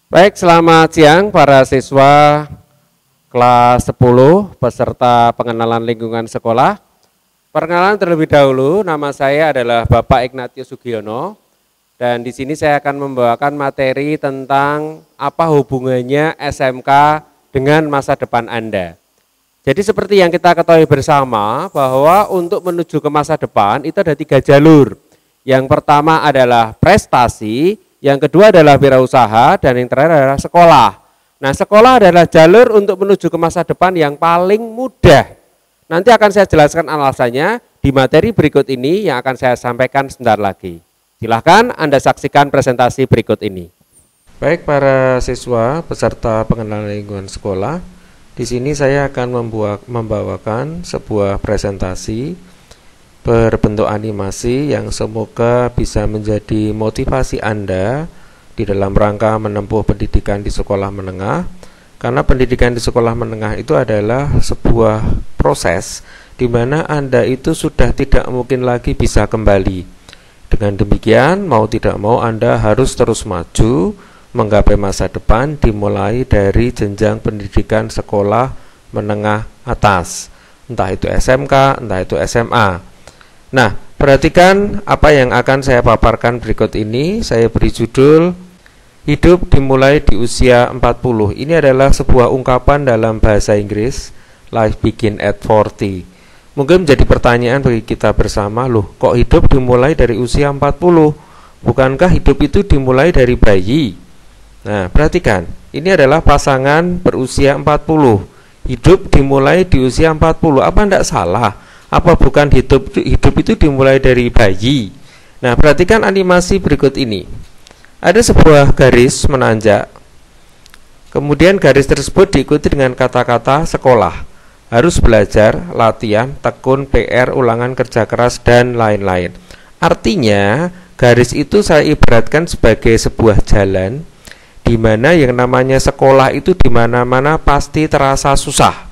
Baik, selamat siang para siswa kelas 10 peserta pengenalan lingkungan sekolah. Perkenalan terlebih dahulu, nama saya adalah Bapak Ignatius Sugiono dan di sini saya akan membawakan materi tentang apa hubungannya SMK dengan masa depan Anda. Jadi seperti yang kita ketahui bersama bahwa untuk menuju ke masa depan itu ada 3 jalur. Yang pertama adalah prestasi, yang kedua adalah wirausaha, dan yang terakhir adalah sekolah. Nah, sekolah adalah jalur untuk menuju ke masa depan yang paling mudah. Nanti akan saya jelaskan alasannya di materi berikut ini yang akan saya sampaikan sebentar lagi. Silahkan Anda saksikan presentasi berikut ini. Baik para siswa peserta pengenalan lingkungan sekolah, di sini saya akan membawakan sebuah presentasi berbentuk animasi yang semoga bisa menjadi motivasi Anda di dalam rangka menempuh pendidikan di sekolah menengah, karena pendidikan di sekolah menengah itu adalah sebuah proses di mana Anda itu sudah tidak mungkin lagi bisa kembali. Dengan demikian, mau tidak mau Anda harus terus maju menggapai masa depan dimulai dari jenjang pendidikan sekolah menengah atas, entah itu SMK, entah itu SMA. Nah, perhatikan apa yang akan saya paparkan berikut ini. Saya beri judul Hidup dimulai di usia 40. Ini adalah sebuah ungkapan dalam bahasa Inggris, Life begin at 40. Mungkin menjadi pertanyaan bagi kita bersama, loh kok hidup dimulai dari usia 40? Bukankah hidup itu dimulai dari bayi? Nah, perhatikan, ini adalah pasangan berusia 40. Hidup dimulai di usia 40. Apa tidak salah? Apa bukan hidup itu dimulai dari bayi? Nah, perhatikan animasi berikut ini. Ada sebuah garis menanjak. Kemudian garis tersebut diikuti dengan kata-kata sekolah, harus belajar, latihan, tekun, PR, ulangan kerja keras, dan lain-lain. Artinya, garis itu saya ibaratkan sebagai sebuah jalan di mana yang namanya sekolah itu di mana-mana pasti terasa susah.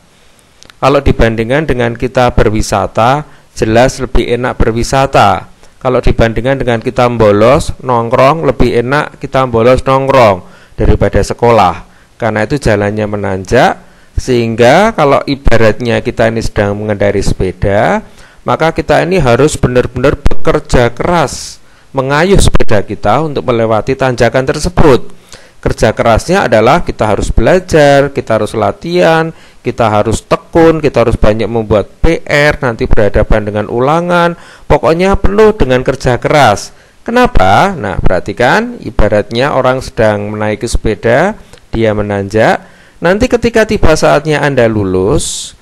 Kalau dibandingkan dengan kita berwisata, jelas lebih enak berwisata. Kalau dibandingkan dengan kita bolos nongkrong, lebih enak kita bolos nongkrong daripada sekolah. Karena itu jalannya menanjak, sehingga kalau ibaratnya kita ini sedang mengendarai sepeda, maka kita ini harus benar-benar bekerja keras mengayuh sepeda kita untuk melewati tanjakan tersebut. Kerja kerasnya adalah kita harus belajar, kita harus latihan, kita harus tekun, kita harus banyak membuat PR, nanti berhadapan dengan ulangan, pokoknya penuh dengan kerja keras. Kenapa? Nah, perhatikan, ibaratnya orang sedang menaiki sepeda, dia menanjak, nanti ketika tiba saatnya Anda lulus,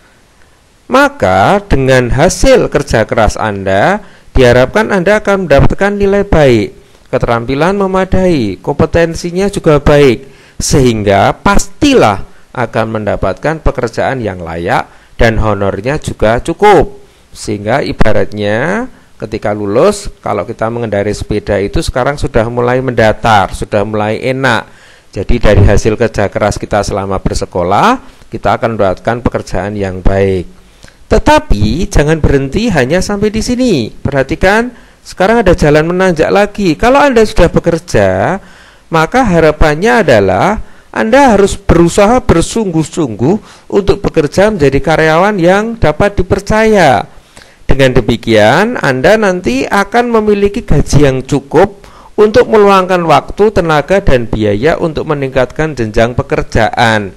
maka dengan hasil kerja keras Anda, diharapkan Anda akan mendapatkan nilai baik, keterampilan memadai, kompetensinya juga baik, sehingga pastilah akan mendapatkan pekerjaan yang layak dan honornya juga cukup. Sehingga ibaratnya ketika lulus, kalau kita mengendarai sepeda itu sekarang sudah mulai mendatar, sudah mulai enak. Jadi dari hasil kerja keras kita selama bersekolah, kita akan mendapatkan pekerjaan yang baik. Tetapi jangan berhenti hanya sampai di sini. Perhatikan, sekarang ada jalan menanjak lagi. Kalau Anda sudah bekerja, maka harapannya adalah Anda harus berusaha bersungguh-sungguh untuk bekerja menjadi karyawan yang dapat dipercaya. Dengan demikian, Anda nanti akan memiliki gaji yang cukup untuk meluangkan waktu, tenaga, dan biaya untuk meningkatkan jenjang pekerjaan.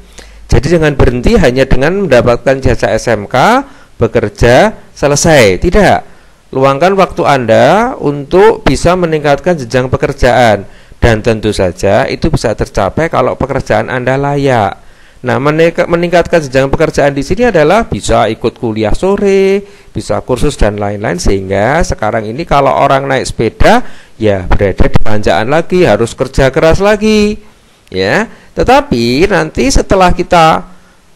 Jadi jangan berhenti hanya dengan mendapatkan jasa SMK, bekerja, selesai. Tidak. Luangkan waktu Anda untuk bisa meningkatkan jenjang pekerjaan, dan tentu saja itu bisa tercapai kalau pekerjaan Anda layak. Nah, meningkatkan jenjang pekerjaan di sini adalah bisa ikut kuliah sore, bisa kursus dan lain-lain, sehingga sekarang ini kalau orang naik sepeda ya berada di tanjakan lagi, harus kerja keras lagi. Ya, tetapi nanti setelah kita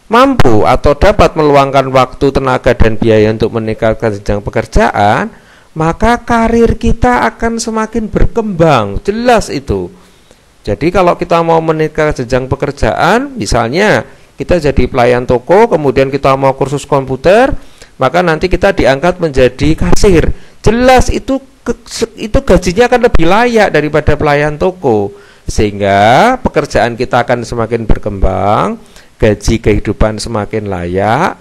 mampu atau dapat meluangkan waktu, tenaga, dan biaya untuk meningkatkan jenjang pekerjaan, maka karir kita akan semakin berkembang. Jelas itu. Jadi kalau kita mau meningkatkan jenjang pekerjaan, misalnya kita jadi pelayan toko, kemudian kita mau kursus komputer, maka nanti kita diangkat menjadi kasir. Jelas itu gajinya akan lebih layak daripada pelayan toko. Sehingga pekerjaan kita akan semakin berkembang, gaji kehidupan semakin layak.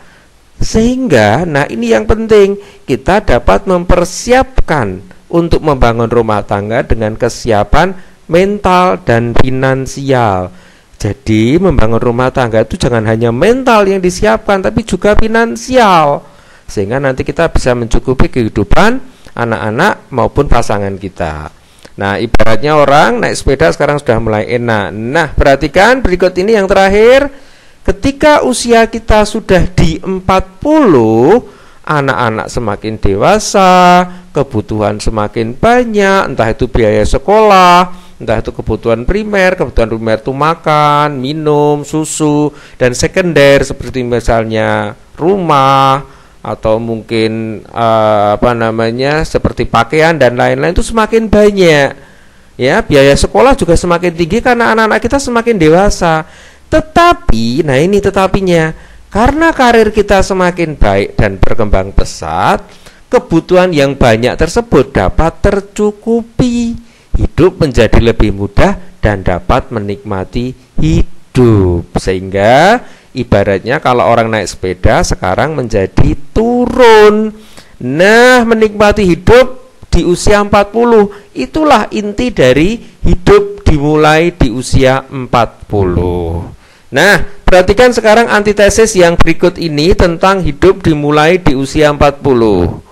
Sehingga, nah ini yang penting, kita dapat mempersiapkan untuk membangun rumah tangga dengan kesiapan mental dan finansial. Jadi membangun rumah tangga itu jangan hanya mental yang disiapkan, tapi juga finansial. Sehingga nanti kita bisa mencukupi kehidupan anak-anak maupun pasangan kita. Nah, ibaratnya orang naik sepeda sekarang sudah mulai enak. Nah, perhatikan berikut ini yang terakhir. Ketika usia kita sudah di 40, anak-anak semakin dewasa, kebutuhan semakin banyak, entah itu biaya sekolah, entah itu kebutuhan primer itu makan, minum, susu, dan sekunder seperti misalnya rumah atau mungkin seperti pakaian dan lain-lain itu semakin banyak. Ya, biaya sekolah juga semakin tinggi karena anak-anak kita semakin dewasa. Tetapi, nah ini tetapinya, karena karir kita semakin baik dan berkembang pesat, kebutuhan yang banyak tersebut dapat tercukupi. Hidup menjadi lebih mudah dan dapat menikmati hidup. Sehingga ibaratnya kalau orang naik sepeda sekarang menjadi turun. Nah, menikmati hidup di usia 40, itulah inti dari hidup dimulai di usia 40. Nah, perhatikan sekarang antitesis yang berikut ini tentang hidup dimulai di usia 40.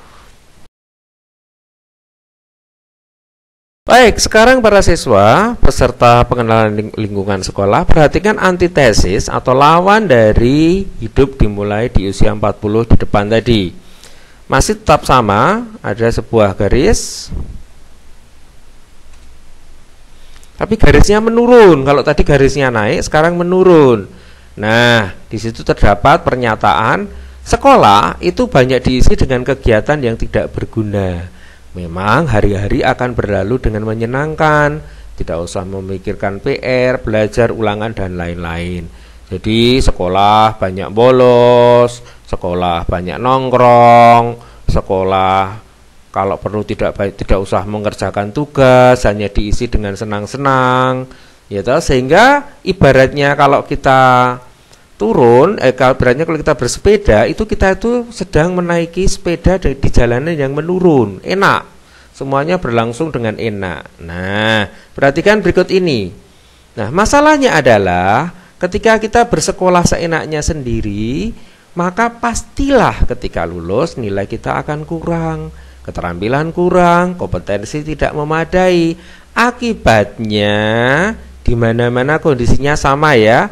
Baik, sekarang para siswa peserta pengenalan lingkungan sekolah, perhatikan antitesis atau lawan dari hidup dimulai di usia 40 di depan tadi. Masih tetap sama, ada sebuah garis, tapi garisnya menurun. Kalau tadi garisnya naik, sekarang menurun. Nah, di situ terdapat pernyataan sekolah itu banyak diisi dengan kegiatan yang tidak berguna. Memang hari-hari akan berlalu dengan menyenangkan, tidak usah memikirkan PR, belajar ulangan dan lain-lain. Jadi sekolah banyak bolos, sekolah banyak nongkrong, sekolah kalau perlu tidak usah mengerjakan tugas, hanya diisi dengan senang-senang, ya toh. Sehingga ibaratnya kalau kita turun, ibaratnya kalau kita bersepeda, itu kita itu sedang menaiki sepeda di jalanan yang menurun, enak, semuanya berlangsung dengan enak. Nah, perhatikan berikut ini. Nah, masalahnya adalah ketika kita bersekolah seenaknya sendiri, maka pastilah ketika lulus nilai kita akan kurang, keterampilan kurang, kompetensi tidak memadai. Akibatnya di mana-mana kondisinya sama ya.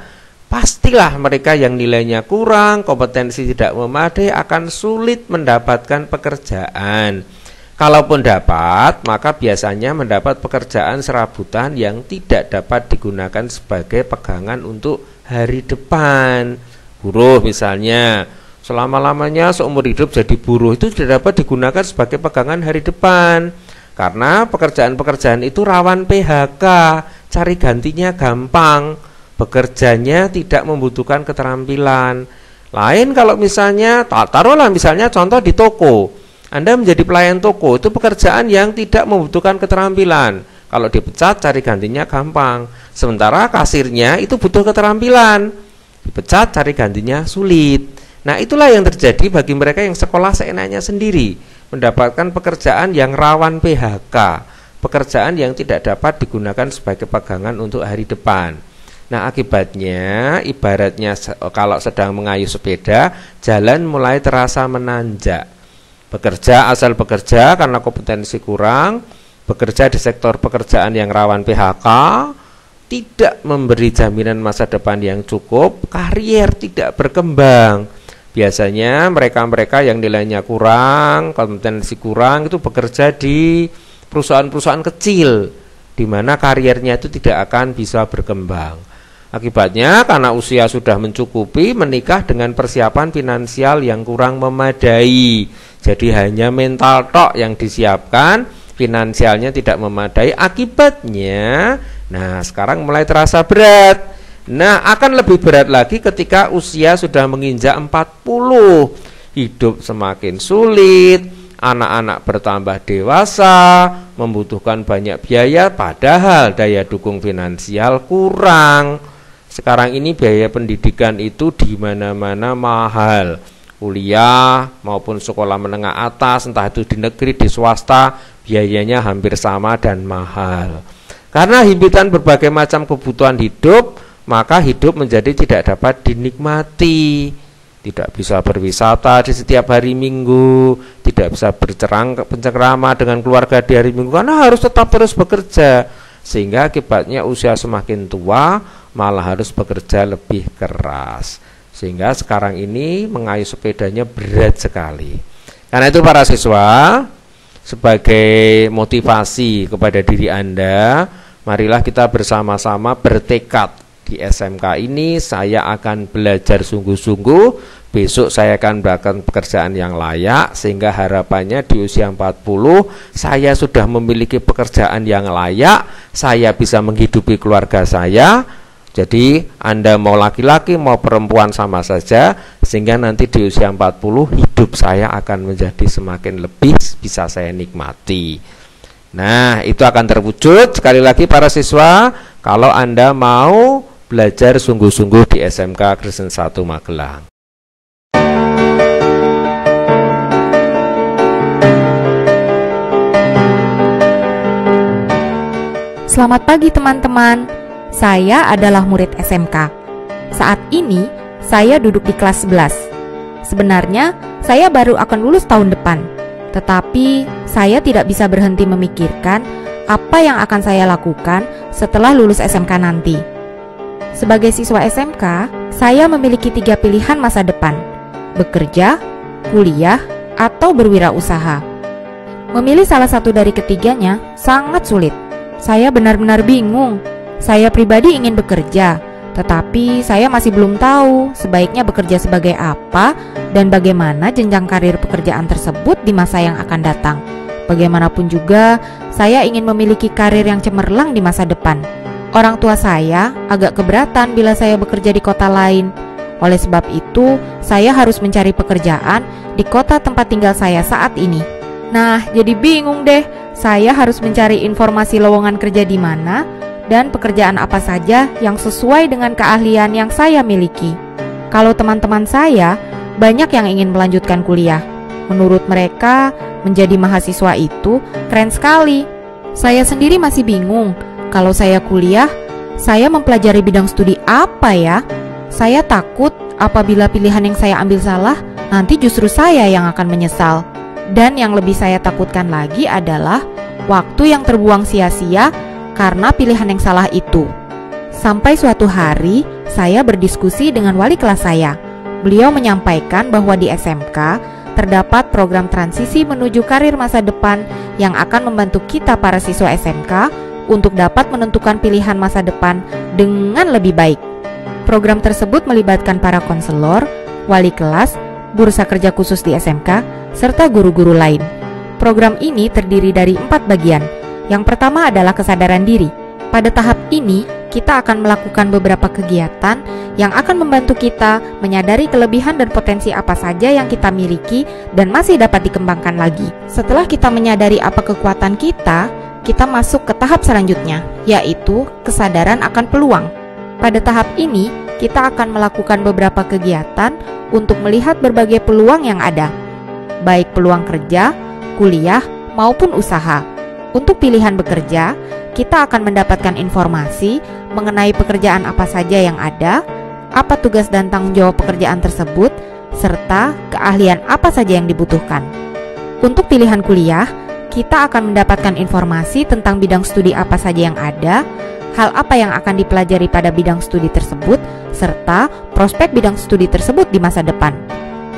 Pastilah mereka yang nilainya kurang, kompetensi tidak memadai akan sulit mendapatkan pekerjaan. Kalaupun dapat, maka biasanya mendapat pekerjaan serabutan yang tidak dapat digunakan sebagai pegangan untuk hari depan. Buruh misalnya, selama-lamanya seumur hidup jadi buruh, itu tidak dapat digunakan sebagai pegangan hari depan. Karena pekerjaan-pekerjaan itu rawan PHK, cari gantinya gampang, bekerjanya tidak membutuhkan keterampilan. Lain kalau misalnya, taruhlah misalnya contoh di toko, Anda menjadi pelayan toko, itu pekerjaan yang tidak membutuhkan keterampilan. Kalau dipecat cari gantinya gampang. Sementara kasirnya itu butuh keterampilan, dipecat cari gantinya sulit. Nah, itulah yang terjadi bagi mereka yang sekolah seenaknya sendiri, mendapatkan pekerjaan yang rawan PHK, pekerjaan yang tidak dapat digunakan sebagai pegangan untuk hari depan. Nah, akibatnya ibaratnya kalau sedang mengayuh sepeda, jalan mulai terasa menanjak. Bekerja asal bekerja karena kompetensi kurang, bekerja di sektor pekerjaan yang rawan PHK, tidak memberi jaminan masa depan yang cukup, karier tidak berkembang. Biasanya mereka-mereka yang nilainya kurang, kompetensi kurang, itu bekerja di perusahaan-perusahaan kecil, di mana kariernya itu tidak akan bisa berkembang. Akibatnya karena usia sudah mencukupi, menikah dengan persiapan finansial yang kurang memadai. Jadi hanya mental tok yang disiapkan, finansialnya tidak memadai. Akibatnya, nah sekarang mulai terasa berat. Nah, akan lebih berat lagi ketika usia sudah menginjak 40. Hidup semakin sulit, anak-anak bertambah dewasa, membutuhkan banyak biaya, padahal daya dukung finansial kurang. Sekarang ini biaya pendidikan itu di mana-mana mahal. Kuliah maupun sekolah menengah atas, entah itu di negeri, di swasta, biayanya hampir sama dan mahal. Karena himpitan berbagai macam kebutuhan hidup, maka hidup menjadi tidak dapat dinikmati. Tidak bisa berwisata di setiap hari Minggu, tidak bisa bercengkrama dengan keluarga di hari Minggu, karena harus tetap terus bekerja. Sehingga akibatnya usia semakin tua, malah harus bekerja lebih keras. Sehingga sekarang ini mengayuh sepedanya berat sekali. Karena itu para siswa, sebagai motivasi kepada diri Anda, marilah kita bersama-sama bertekad. Di SMK ini saya akan belajar sungguh-sungguh. Besok saya akan mendapatkan pekerjaan yang layak, sehingga harapannya di usia 40 saya sudah memiliki pekerjaan yang layak, saya bisa menghidupi keluarga saya. Jadi Anda mau laki-laki mau perempuan sama saja, sehingga nanti di usia 40 hidup saya akan menjadi semakin lebih bisa saya nikmati. Nah, itu akan terwujud sekali lagi para siswa kalau Anda mau belajar sungguh-sungguh di SMK Kristen 1 Magelang. Selamat pagi teman-teman. Saya adalah murid SMK. Saat ini saya duduk di kelas 11. Sebenarnya saya baru akan lulus tahun depan, tetapi saya tidak bisa berhenti memikirkan apa yang akan saya lakukan setelah lulus SMK nanti. Sebagai siswa SMK, saya memiliki 3 pilihan masa depan: bekerja, kuliah, atau berwirausaha. Memilih salah satu dari ketiganya sangat sulit. Saya benar-benar bingung. Saya pribadi ingin bekerja, tetapi saya masih belum tahu sebaiknya bekerja sebagai apa dan bagaimana jenjang karir pekerjaan tersebut di masa yang akan datang. Bagaimanapun juga, saya ingin memiliki karir yang cemerlang di masa depan. Orang tua saya agak keberatan bila saya bekerja di kota lain. Oleh sebab itu, saya harus mencari pekerjaan di kota tempat tinggal saya saat ini. Nah, jadi bingung deh. Saya harus mencari informasi lowongan kerja di mana dan pekerjaan apa saja yang sesuai dengan keahlian yang saya miliki. Kalau teman-teman saya, banyak yang ingin melanjutkan kuliah. Menurut mereka, menjadi mahasiswa itu keren sekali. Saya sendiri masih bingung. Kalau saya kuliah, saya mempelajari bidang studi apa ya? Saya takut apabila pilihan yang saya ambil salah, nanti justru saya yang akan menyesal. Dan yang lebih saya takutkan lagi adalah waktu yang terbuang sia-sia karena pilihan yang salah itu. Sampai suatu hari, saya berdiskusi dengan wali kelas saya. Beliau menyampaikan bahwa di SMK terdapat program transisi menuju karir masa depan yang akan membantu kita para siswa SMK untuk dapat menentukan pilihan masa depan dengan lebih baik. Program tersebut melibatkan para konselor, wali kelas, bursa kerja khusus di SMK, serta guru-guru lain. Program ini terdiri dari 4 bagian. Yang pertama adalah kesadaran diri. Pada tahap ini, kita akan melakukan beberapa kegiatan yang akan membantu kita menyadari kelebihan dan potensi apa saja yang kita miliki dan masih dapat dikembangkan lagi. Setelah kita menyadari apa kekuatan kita masuk ke tahap selanjutnya, yaitu kesadaran akan peluang. Pada tahap ini, kita akan melakukan beberapa kegiatan untuk melihat berbagai peluang yang ada, baik peluang kerja, kuliah, maupun usaha. Untuk pilihan bekerja, kita akan mendapatkan informasi mengenai pekerjaan apa saja yang ada, apa tugas dan tanggung jawab pekerjaan tersebut, serta keahlian apa saja yang dibutuhkan. Untuk pilihan kuliah, kita akan mendapatkan informasi tentang bidang studi apa saja yang ada, hal apa yang akan dipelajari pada bidang studi tersebut, serta prospek bidang studi tersebut di masa depan.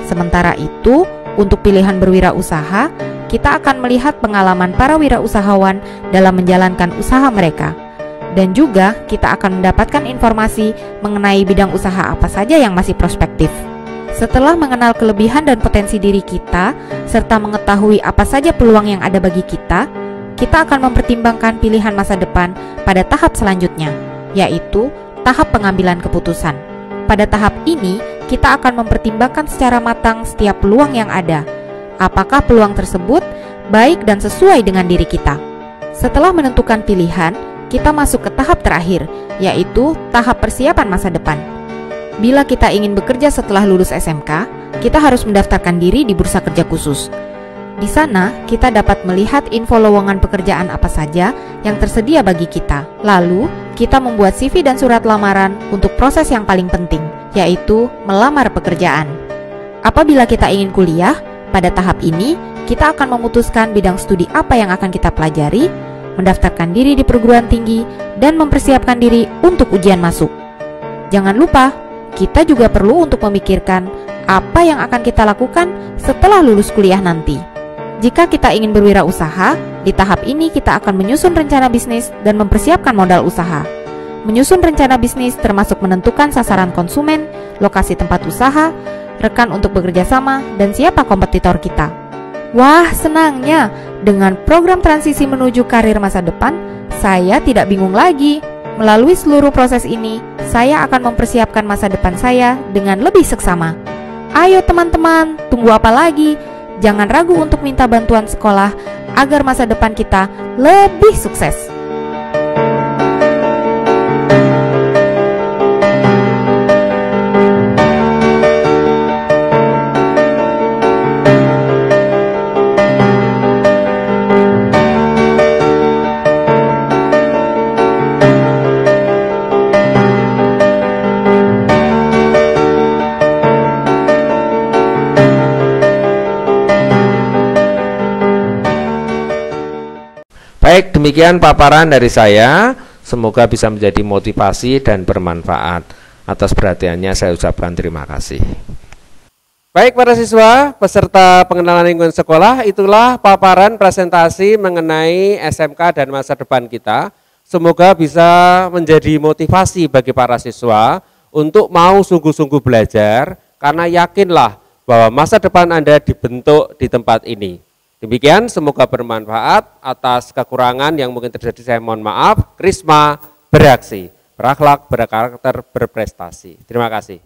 Sementara itu, untuk pilihan berwirausaha, kita akan melihat pengalaman para wirausahawan dalam menjalankan usaha mereka. Dan juga kita akan mendapatkan informasi mengenai bidang usaha apa saja yang masih prospektif. Setelah mengenal kelebihan dan potensi diri kita, serta mengetahui apa saja peluang yang ada bagi kita akan mempertimbangkan pilihan masa depan pada tahap selanjutnya, yaitu tahap pengambilan keputusan. Pada tahap ini, kita akan mempertimbangkan secara matang setiap peluang yang ada. Apakah peluang tersebut baik dan sesuai dengan diri kita? Setelah menentukan pilihan, kita masuk ke tahap terakhir, yaitu tahap persiapan masa depan. Bila kita ingin bekerja setelah lulus SMK, kita harus mendaftarkan diri di bursa kerja khusus. Di sana, kita dapat melihat info lowongan pekerjaan apa saja yang tersedia bagi kita. Lalu, kita membuat CV dan surat lamaran untuk proses yang paling penting, yaitu melamar pekerjaan. Apabila kita ingin kuliah, pada tahap ini, kita akan memutuskan bidang studi apa yang akan kita pelajari, mendaftarkan diri di perguruan tinggi, dan mempersiapkan diri untuk ujian masuk. Jangan lupa, kita juga perlu untuk memikirkan apa yang akan kita lakukan setelah lulus kuliah nanti. Jika kita ingin berwirausaha, di tahap ini kita akan menyusun rencana bisnis dan mempersiapkan modal usaha. Menyusun rencana bisnis termasuk menentukan sasaran konsumen, lokasi tempat usaha, rekan untuk bekerja sama, dan siapa kompetitor kita. Wah, senangnya! Dengan program transisi menuju karir masa depan, saya tidak bingung lagi. Melalui seluruh proses ini, saya akan mempersiapkan masa depan saya dengan lebih seksama. Ayo teman-teman, tunggu apa lagi? Jangan ragu untuk minta bantuan sekolah agar masa depan kita lebih sukses. Baik, demikian paparan dari saya. Semoga bisa menjadi motivasi dan bermanfaat. Atas perhatiannya saya ucapkan terima kasih. Baik para siswa, peserta pengenalan lingkungan sekolah, itulah paparan presentasi mengenai SMK dan masa depan kita. Semoga bisa menjadi motivasi bagi para siswa untuk mau sungguh-sungguh belajar, karena yakinlah bahwa masa depan Anda dibentuk di tempat ini. Demikian, semoga bermanfaat. Atas kekurangan yang mungkin terjadi saya mohon maaf. Krisma beraksi, berakhlak, berkarakter, berprestasi. Terima kasih.